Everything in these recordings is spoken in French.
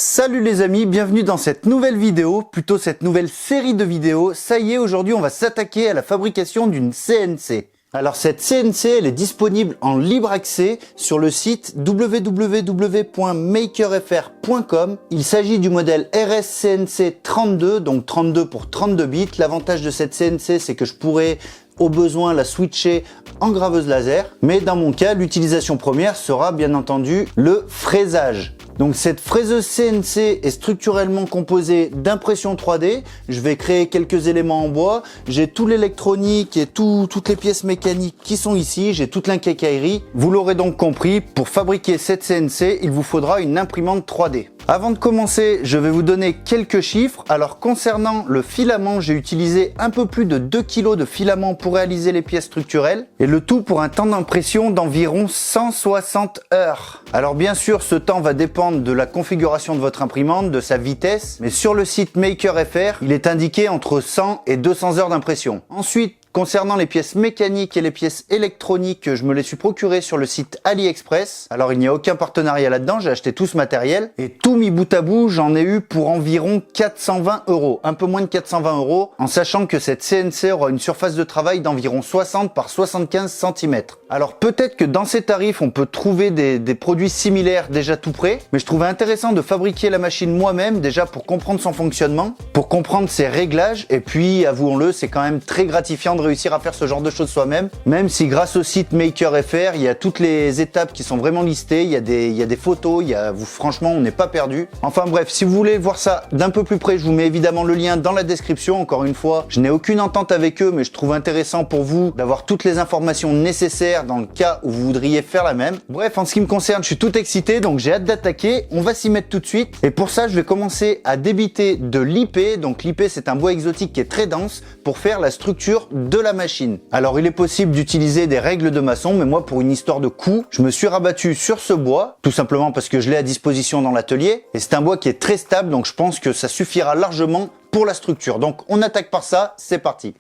Salut les amis, bienvenue dans cette nouvelle vidéo, plutôt cette nouvelle série de vidéos. Ça y est, aujourd'hui on va s'attaquer à la fabrication d'une CNC. Alors cette CNC, elle est disponible en libre accès sur le site www.makerfr.com. Il s'agit du modèle RS-CNC 32, donc 32 pour 32 bits. L'avantage de cette CNC, c'est que je pourrais au besoin la switcher en graveuse laser. Mais dans mon cas, l'utilisation première sera bien entendu le fraisage. Donc cette fraiseuse CNC est structurellement composée d'impression 3D. Je vais créer quelques éléments en bois. J'ai tout l'électronique et toutes les pièces mécaniques qui sont ici. J'ai toute l'inquincaillerie. Vous l'aurez donc compris, pour fabriquer cette CNC, il vous faudra une imprimante 3D. Avant de commencer, je vais vous donner quelques chiffres. Alors concernant le filament, j'ai utilisé un peu plus de 2 kg de filament pour réaliser les pièces structurelles. Et le tout pour un temps d'impression d'environ 160 heures. Alors bien sûr, ce temps va dépendre de la configuration de votre imprimante, de sa vitesse. Mais sur le site MakerFR, il est indiqué entre 100 et 200 heures d'impression. Ensuite, concernant les pièces mécaniques et les pièces électroniques, je me les suis procurées sur le site AliExpress. Alors il n'y a aucun partenariat là-dedans, j'ai acheté tout ce matériel. Et tout mis bout à bout, j'en ai eu pour environ 420 €. Un peu moins de 420 €, en sachant que cette CNC aura une surface de travail d'environ 60 par 75 cm. Alors peut-être que dans ces tarifs, on peut trouver des produits similaires déjà tout prêts. Mais je trouvais intéressant de fabriquer la machine moi-même, déjà pour comprendre son fonctionnement, pour comprendre ses réglages. Et puis, avouons-le, c'est quand même très gratifiant de réussir à faire ce genre de choses soi-même, même si grâce au site MakerFR, il y a toutes les étapes qui sont vraiment listées, il y a des photos, franchement, on n'est pas perdu. Enfin bref, si vous voulez voir ça d'un peu plus près, je vous mets évidemment le lien dans la description. Encore une fois, je n'ai aucune entente avec eux, mais je trouve intéressant pour vous d'avoir toutes les informations nécessaires dans le cas où vous voudriez faire la même. Bref, en ce qui me concerne, je suis tout excité, donc j'ai hâte d'attaquer. On va s'y mettre tout de suite. Et pour ça, je vais commencer à débiter de l'IP. Donc l'IP, c'est un bois exotique qui est très dense pour faire la structure de la machine. Alors il est possible d'utiliser des règles de maçon, mais moi pour une histoire de coût, je me suis rabattu sur ce bois, tout simplement parce que je l'ai à disposition dans l'atelier, et c'est un bois qui est très stable, donc je pense que ça suffira largement pour la structure. Donc on attaque par ça, c'est parti.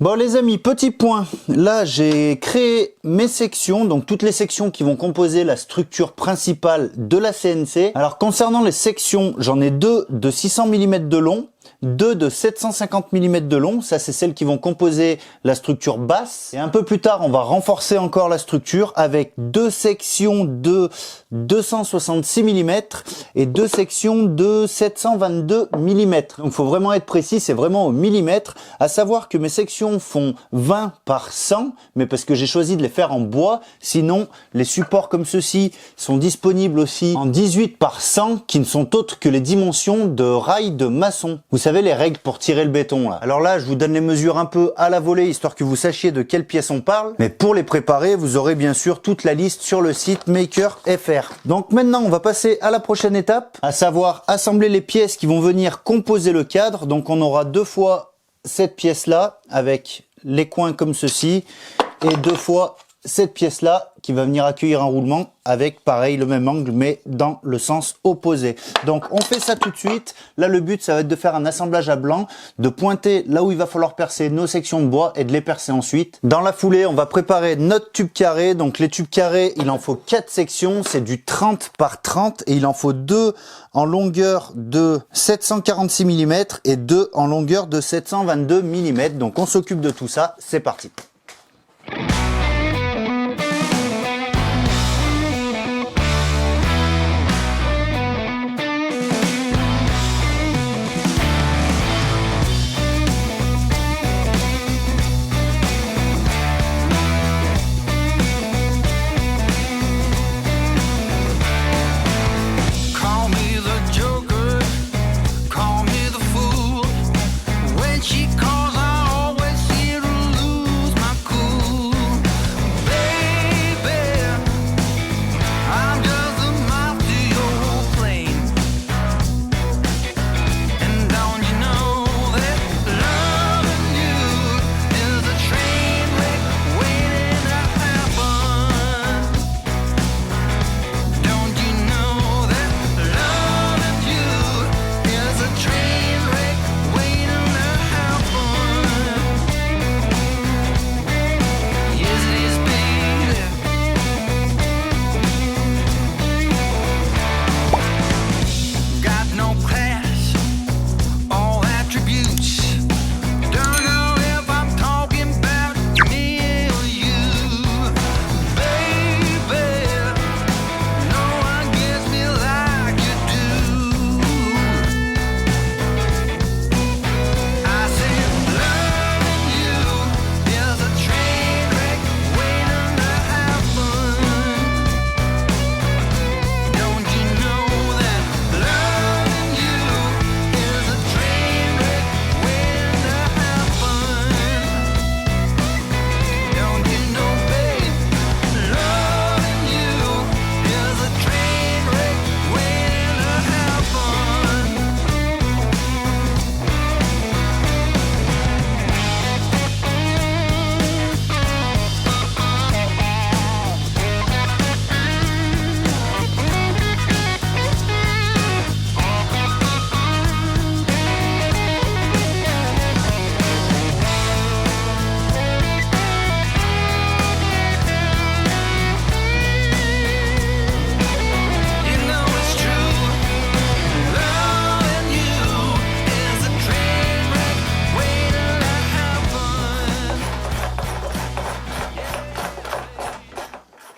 Bon les amis, petit point, là j'ai créé mes sections, donc toutes les sections qui vont composer la structure principale de la CNC. Alors concernant les sections, j'en ai deux de 600 mm de long, deux de 750 mm de long, ça c'est celles qui vont composer la structure basse. Et un peu plus tard, on va renforcer encore la structure avec deux sections de 266 mm et deux sections de 722 mm. Donc il faut vraiment être précis, c'est vraiment au millimètre. À savoir que mes sections font 20 par 100, mais parce que j'ai choisi de les faire en bois. Sinon, les supports comme ceci sont disponibles aussi en 18 par 100, qui ne sont autres que les dimensions de rails de maçon. Vous savez, les règles pour tirer le béton là. Alors là, je vous donne les mesures un peu à la volée, histoire que vous sachiez de quelles pièces on parle. Mais pour les préparer, vous aurez bien sûr toute la liste sur le site MakerFR. Donc maintenant, on va passer à la prochaine étape, à savoir assembler les pièces qui vont venir composer le cadre. Donc on aura deux fois cette pièce là, avec les coins comme ceci, et deux fois cette pièce-là qui va venir accueillir un roulement avec, pareil, le même angle, mais dans le sens opposé. Donc, on fait ça tout de suite. Là, le but, ça va être de faire un assemblage à blanc, de pointer là où il va falloir percer nos sections de bois et de les percer ensuite. Dans la foulée, on va préparer notre tube carré. Donc, les tubes carrés, il en faut 4 sections. C'est du 30 par 30 et il en faut 2 en longueur de 746 mm et 2 en longueur de 722 mm. Donc, on s'occupe de tout ça. C'est parti.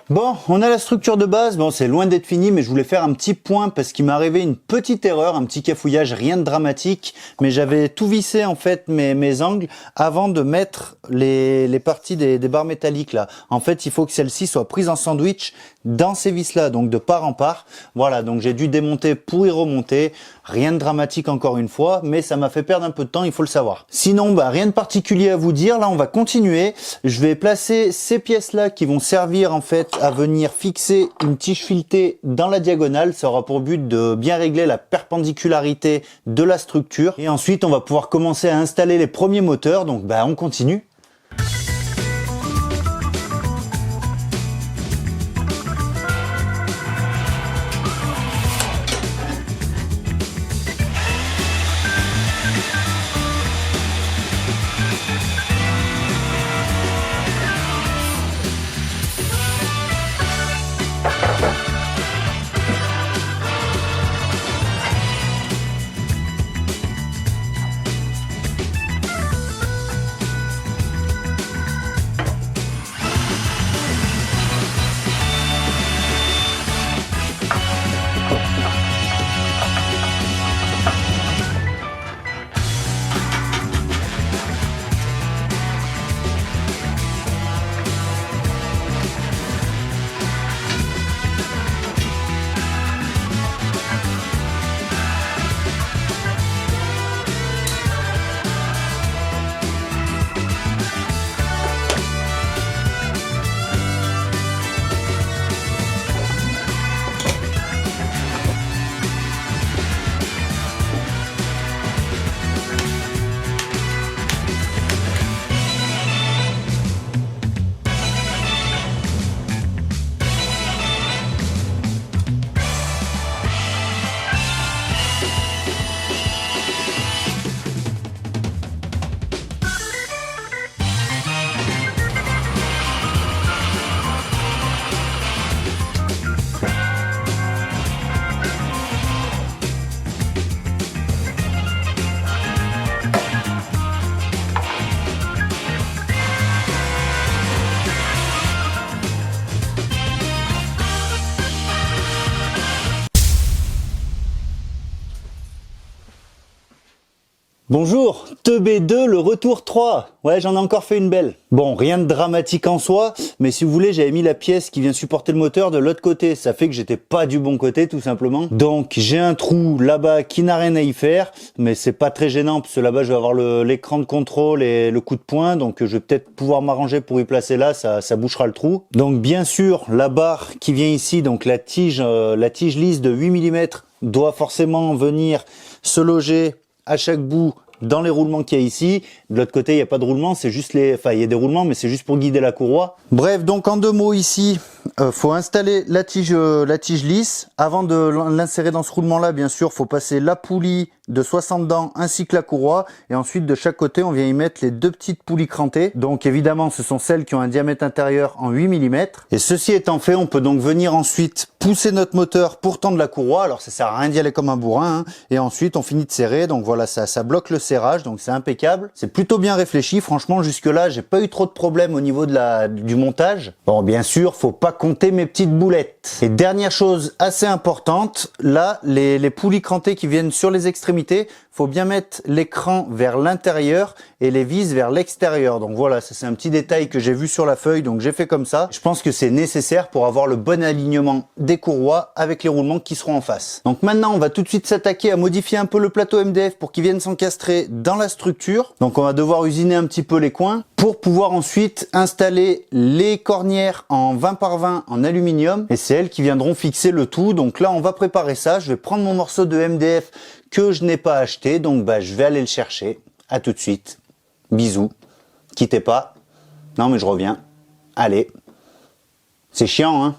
Bon, on a la structure de base, bon c'est loin d'être fini mais je voulais faire un petit point parce qu'il m'est arrivé une petite erreur, un petit cafouillage, rien de dramatique, mais j'avais tout vissé en fait mes angles avant de mettre les parties des barres métalliques là. En fait il faut que celle-ci soit prise en sandwich dans ces vis là, donc de part en part. Voilà, donc j'ai dû démonter pour y remonter, rien de dramatique encore une fois, mais ça m'a fait perdre un peu de temps, il faut le savoir. Sinon, bah, rien de particulier à vous dire, là on va continuer. Je vais placer ces pièces là qui vont servir en fait à venir fixer une tige filetée dans la diagonale. Ça aura pour but de bien régler la perpendicularité de la structure. Et ensuite, on va pouvoir commencer à installer les premiers moteurs. Donc, bah, on continue. Bonjour, TB2, le retour 3. Ouais, j'en ai encore fait une belle. Bon, rien de dramatique en soi, mais si vous voulez, j'avais mis la pièce qui vient supporter le moteur de l'autre côté. Ça fait que j'étais pas du bon côté, tout simplement. Donc, j'ai un trou là-bas qui n'a rien à y faire, mais c'est pas très gênant, parce que là-bas, je vais avoir l'écran de contrôle et le coup de poing, donc je vais peut-être pouvoir m'arranger pour y placer là, ça bouchera le trou. Donc, bien sûr, la barre qui vient ici, donc la tige lisse de 8 mm, doit forcément venir se loger à chaque bout dans les roulements qu'il y a ici. De l'autre côté, il n'y a pas de roulement, c'est juste enfin, il y a des roulements, mais c'est juste pour guider la courroie. Bref, donc en deux mots ici, faut installer la tige lisse. Avant de l'insérer dans ce roulement-là, bien sûr, faut passer la poulie de 60 dents ainsi que la courroie. Et ensuite, de chaque côté, on vient y mettre les deux petites poulies crantées. Donc évidemment, ce sont celles qui ont un diamètre intérieur en 8 mm. Et ceci étant fait, on peut donc venir ensuite pousser notre moteur pour tendre la courroie. Alors ça sert à rien d'y aller comme un bourrin, hein. Et ensuite, on finit de serrer. Donc voilà, ça bloque le serrage. Donc c'est impeccable. C'est plutôt bien réfléchi. Franchement, jusque-là, j'ai pas eu trop de problèmes au niveau du montage. Bon, bien sûr, faut pas compter mes petites boulettes. Et dernière chose assez importante, là, les poulies crantées qui viennent sur les extrémités, faut bien mettre l'écran vers l'intérieur et les vis vers l'extérieur. Donc voilà, ça c'est un petit détail que j'ai vu sur la feuille, donc j'ai fait comme ça. Je pense que c'est nécessaire pour avoir le bon alignement des courroies avec les roulements qui seront en face. Donc maintenant, on va tout de suite s'attaquer à modifier un peu le plateau MDF pour qu'il vienne s'encastrer dans la structure. Donc on va devoir usiner un petit peu les coins pour pouvoir ensuite installer les cornières en 20 par 20 en aluminium, et c'est elles qui viendront fixer le tout. Donc là, on va préparer ça. Je vais prendre mon morceau de MDF que je n'ai pas acheté, donc je vais aller le chercher. À tout de suite. Bisous. Quittez pas. Non mais je reviens. Allez. C'est chiant, hein.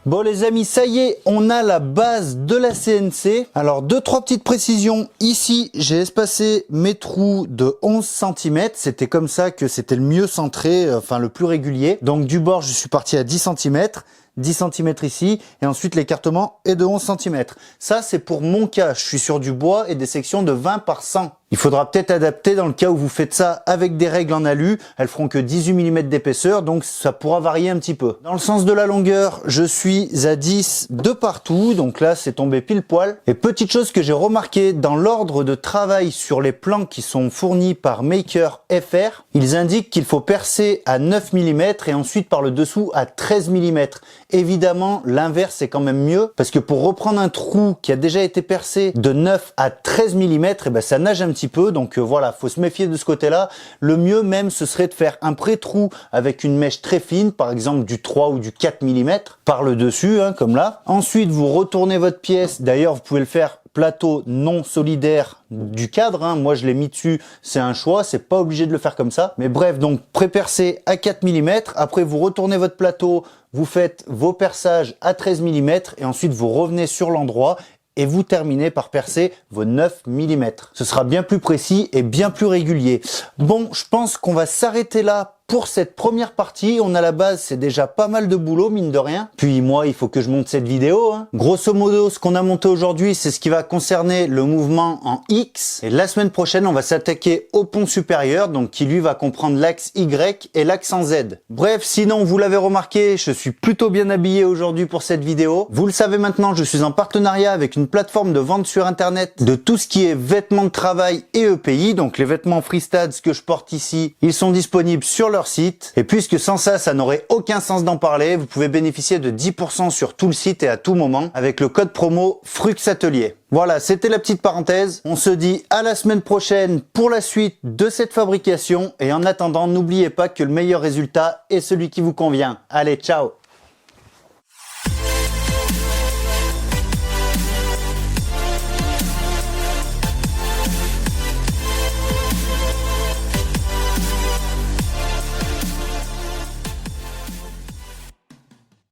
Bon les amis, ça y est, on a la base de la CNC. Alors 2-3 petites précisions. Ici, j'ai espacé mes trous de 11 cm. C'était comme ça que c'était le mieux centré, enfin le plus régulier. Donc du bord, je suis parti à 10 cm. 10 cm ici, et ensuite l'écartement est de 11 cm. Ça, c'est pour mon cas. Je suis sur du bois et des sections de 20 par 100. Il faudra peut-être adapter dans le cas où vous faites ça avec des règles en alu. Elles feront que 18 mm d'épaisseur, donc ça pourra varier un petit peu. Dans le sens de la longueur, je suis à 10 de partout, donc là c'est tombé pile poil. Et petite chose que j'ai remarqué, dans l'ordre de travail sur les plans qui sont fournis par Maker FR, ils indiquent qu'il faut percer à 9 mm et ensuite par le dessous à 13 mm. Évidemment, l'inverse est quand même mieux, parce que pour reprendre un trou qui a déjà été percé de 9 à 13 mm, et ben ça nage un petit peu, donc voilà, faut se méfier de ce côté-là. Le mieux même, ce serait de faire un pré-trou avec une mèche très fine, par exemple du 3 ou du 4 mm, par le dessus, hein, comme là. Ensuite, vous retournez votre pièce. D'ailleurs, vous pouvez le faire plateau non solidaire du cadre, hein. Moi je l'ai mis dessus, c'est un choix, c'est pas obligé de le faire comme ça. Mais bref, donc pré-percé à 4 mm, après vous retournez votre plateau, vous faites vos perçages à 13 mm et ensuite vous revenez sur l'endroit et vous terminez par percer vos 9 mm. Ce sera bien plus précis et bien plus régulier. Bon, je pense qu'on va s'arrêter là pour cette première partie. On a la base, c'est déjà pas mal de boulot, mine de rien. Puis moi, il faut que je monte cette vidéo, hein. Grosso modo, ce qu'on a monté aujourd'hui, c'est ce qui va concerner le mouvement en X. Et la semaine prochaine, on va s'attaquer au pont supérieur, donc qui lui va comprendre l'axe Y et l'axe en Z. Bref, sinon, vous l'avez remarqué, je suis plutôt bien habillé aujourd'hui pour cette vidéo. Vous le savez maintenant, je suis en partenariat avec une plateforme de vente sur Internet de tout ce qui est vêtements de travail et EPI. Donc les vêtements Freestad que je porte ici, ils sont disponibles sur leur site. Et puisque sans ça, ça n'aurait aucun sens d'en parler, vous pouvez bénéficier de 10% sur tout le site et à tout moment avec le code promo FRUXATELIER. Voilà, c'était la petite parenthèse. On se dit à la semaine prochaine pour la suite de cette fabrication. Et en attendant, n'oubliez pas que le meilleur résultat est celui qui vous convient. Allez, ciao!